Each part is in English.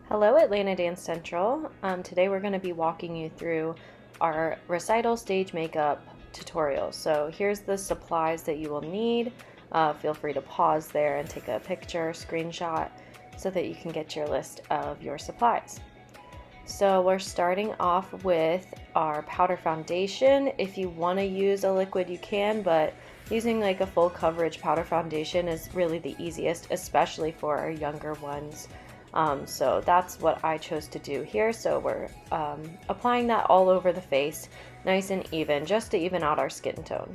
Hello, Atlanta Dance Central. Today we're going to be walking you through our recital stage makeup tutorial. So here's the supplies that you will need. Feel free to pause there and take a picture, screenshot, so that you can get your list of your supplies. So we're starting off with our powder foundation. If you want to use a liquid, you can, but using like a full coverage powder foundation is really the easiest, especially for our younger ones. So that's what I chose to do here. So we're applying that all over the face, nice and even, just to even out our skin tone.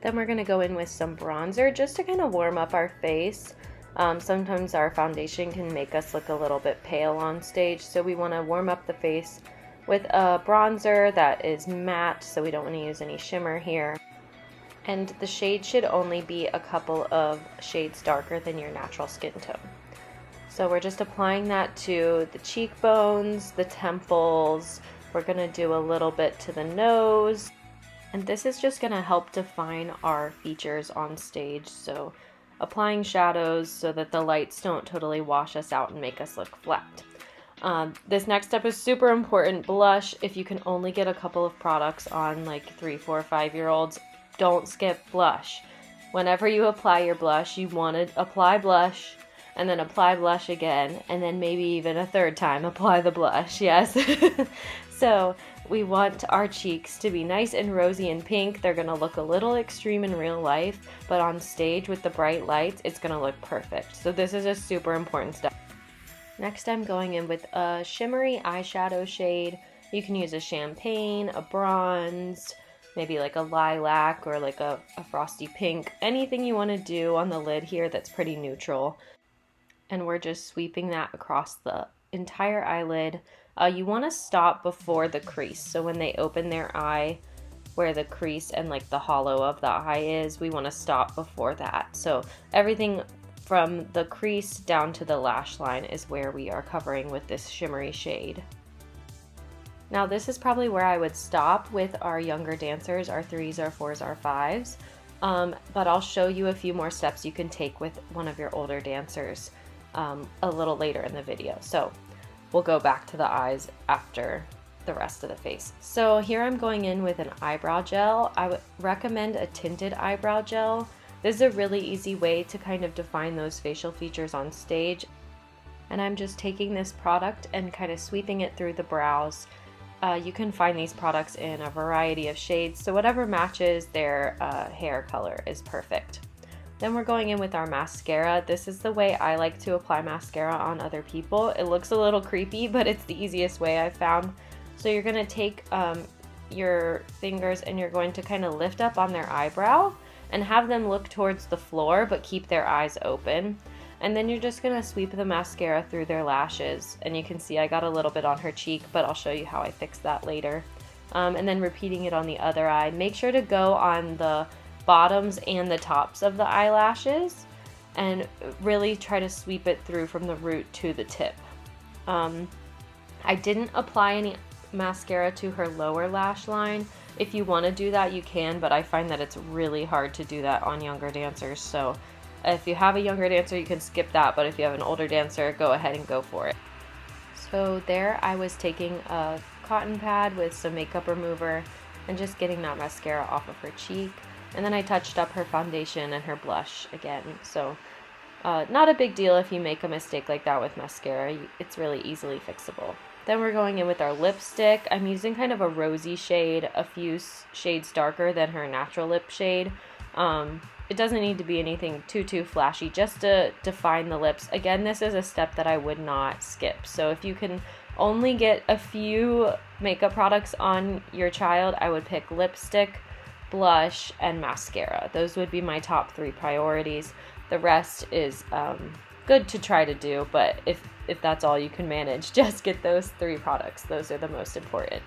Then we're going to go in with some bronzer just to kind of warm up our face. Sometimes our foundation can make us look a little bit pale on stage, so we want to warm up the face with a bronzer that is matte, so we don't want to use any shimmer here. And the shade should only be a couple of shades darker than your natural skin tone. So we're just applying that to the cheekbones, the temples. We're going to do a little bit to the nose. And this is just going to help define our features on stage. So applying shadows so that the lights don't totally wash us out and make us look flat. This next step is super important. Blush. If you can only get a couple of products on like 3, 4, 5-year-olds, don't skip blush. Whenever you apply your blush, you want to apply blush and then apply blush again, and then maybe even a third time apply the blush. Yes. So we want our cheeks to be nice and rosy and pink. They're going to look a little extreme in real life, but on stage with the bright lights, it's going to look perfect. So this is a super important step. Next, I'm going in with a shimmery eyeshadow shade. You can use a champagne, a bronze, maybe like a lilac or like a frosty pink, anything you want to do on the lid here that's pretty neutral. And we're just sweeping that across the entire eyelid. You want to stop before the crease. So when they open their eye, where the crease and like the hollow of the eye is, we want to stop before that. So everything from the crease down to the lash line is where we are covering with this shimmery shade. Now this is probably where I would stop with our younger dancers, our 3s, our 4s, our 5s, but I'll show you a few more steps you can take with one of your older dancers a little later in the video. So we'll go back to the eyes after the rest of the face. So here I'm going in with an eyebrow gel. I would recommend a tinted eyebrow gel. This is a really easy way to kind of define those facial features on stage. And I'm just taking this product and kind of sweeping it through the brows. You can find these products in a variety of shades, so whatever matches their hair color is perfect. Then we're going in with our mascara. This is the way I like to apply mascara on other people. It looks a little creepy, but it's the easiest way I've found. So you're going to take your fingers and you're going to kind of lift up on their eyebrow and have them look towards the floor, but keep their eyes open. And then you're just going to sweep the mascara through their lashes. And you can see I got a little bit on her cheek, but I'll show you how I fix that later. And then repeating it on the other eye. Make sure to go on the bottoms and the tops of the eyelashes and really try to sweep it through from the root to the tip. I didn't apply any mascara to her lower lash line. If you want to do that, you can, but I find that it's really hard to do that on younger dancers. So if you have a younger dancer, you can skip that, but if you have an older dancer, go ahead and go for it. So there I was taking a cotton pad with some makeup remover and just getting that mascara off of her cheek. And then I touched up her foundation and her blush again. So not a big deal if you make a mistake like that with mascara. It's really easily fixable. Then we're going in with our lipstick. I'm using kind of a rosy shade, a few shades darker than her natural lip shade. It doesn't need to be anything too flashy, just to define the lips. Again, this is a step that I would not skip. So if you can only get a few makeup products on your child, I would pick lipstick, blush, and mascara. Those would be my top 3 priorities. The rest is good to try to do, but if that's all you can manage, just get those 3 products. Those are the most important.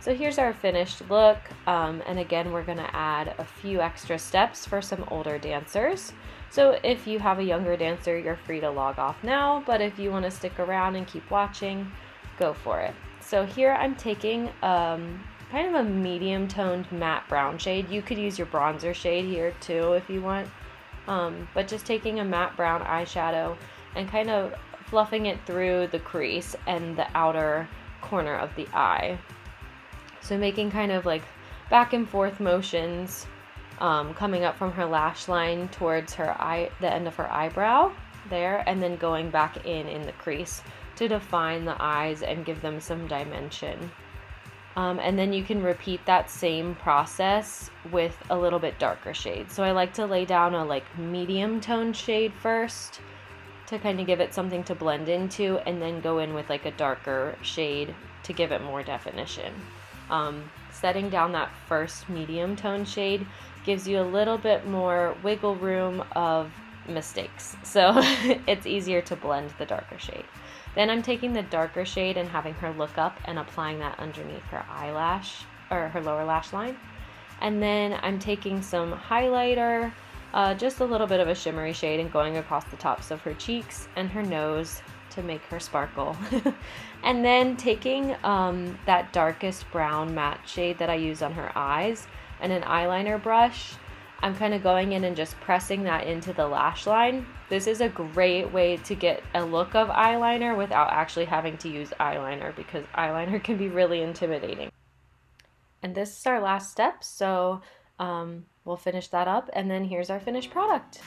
So here's our finished look, and again we're going to add a few extra steps for some older dancers. So if you have a younger dancer, you're free to log off now, but if you want to stick around and keep watching, go for it. So here I'm taking kind of a medium toned matte brown shade. You could use your bronzer shade here too if you want. But just taking a matte brown eyeshadow and kind of fluffing it through the crease and the outer corner of the eye. So making kind of like back and forth motions, coming up from her lash line towards her eye, the end of her eyebrow there, and then going back in the crease to define the eyes and give them some dimension. And then you can repeat that same process with a little bit darker shade. So I like to lay down a like medium tone shade first to kind of give it something to blend into, and then go in with like a darker shade to give it more definition. Setting down that first medium tone shade gives you a little bit more wiggle room of mistakes. So it's easier to blend the darker shade. Then I'm taking the darker shade and having her look up and applying that underneath her eyelash or her lower lash line. And then I'm taking some highlighter, just a little bit of a shimmery shade, and going across the tops of her cheeks and her nose to make her sparkle. And then taking that darkest brown matte shade that I use on her eyes and an eyeliner brush, I'm kind of going in and just pressing that into the lash line. This is a great way to get a look of eyeliner without actually having to use eyeliner, because eyeliner can be really intimidating. And this is our last step, so we'll finish that up, and then here's our finished product.